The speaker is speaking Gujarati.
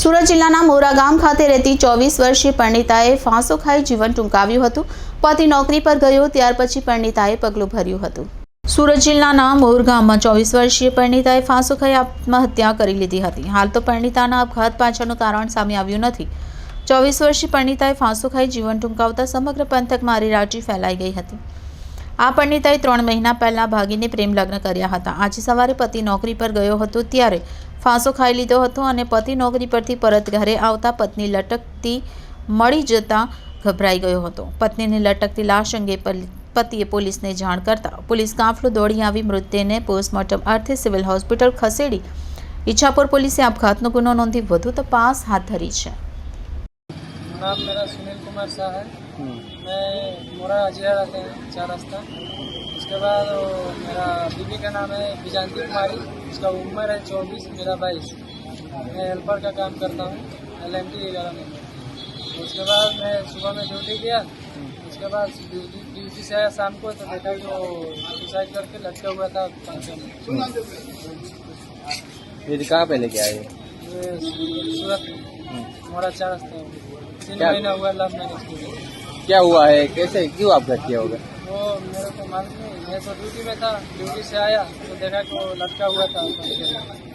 સુરત જિલ્લાના મોરા ગામ ખાતે રહેતી 24 વર્ષીય પરિણીતાએ ફાંસો ખાઈ જીવન ટૂંકાવ્યું હતું। પતિ નોકરી પર ગયો ત્યાર પછી પરિણીતાએ પગલું ભર્યું હતું। સુરત જિલ્લાના મોર ગામમાં 24 વર્ષીય પરિણીતાએ ફાંસો ખાઈ આત્મહત્યા કરી લીધી હતી। હાલ તો પરિણીતાના આપઘાત પાછળનું કારણ સામે આવ્યું નથી। 24 વર્ષીય પરિણીતાએ ફાંસો ખાઈ જીવન ટૂંકાવતા સમગ્ર પંથકમાં અરેરાટી ફેલાઈ ગઈ હતી। આ પરિણીતાએ 3 મહિના પહેલા ભાગીને પ્રેમ લગ્ન કર્યા હતા। આજે સવારે પતિ નોકરી પર ગયો હતો ત્યારે ફાંસો ખાઈ લીધો હતો અને પતિ નોકરી પરથી પરત ઘરે આવતા પત્ની લટકતી મળી જતા ગભરાઈ ગયો હતો। પત્નીની લટકતી લાશ અંગે પતિએ પોલીસને જાણ કરતા પોલીસ કાફલો દોડી આવી મૃતદેહને પોસ્ટમોર્ટમ અર્થે સિવિલ હોસ્પિટલ ખસેડી ઈચ્છાપુર પોલીસે આપઘાતનો ગુનો नोंधी વધુ તપાસ હાથ ધરી છે। नाम मेरा सुनील कुमार शाह है। मैं मोरा अजिया रहते हैं 4 रास्ता। उसके बाद मेरा बीवी का नाम है विजांती कुमारी, उसका उम्र है 24, मेरा 22। मैं हेल्पर का काम करता हूँ LMT 11 में। उसके बाद मैं सुबह में ड्यूटी किया। उसके बाद ड्यूटी से आया शाम को तो देखा कि वो सुसाइड करके लटका हुआ था पंखे में। ये कहाँ पे लेके आए? ये सूरत मोरा 4 रास्ता 3 महीना हुआ लव मैरिज के। क्या हुआ है, कैसे क्यों आपघात किया होगा? वो मेरे को मालूम नहीं, मैं तो ड्यूटी में था। ड्यूटी से आया तो देखा कि वो लटका हुआ था पंखे में।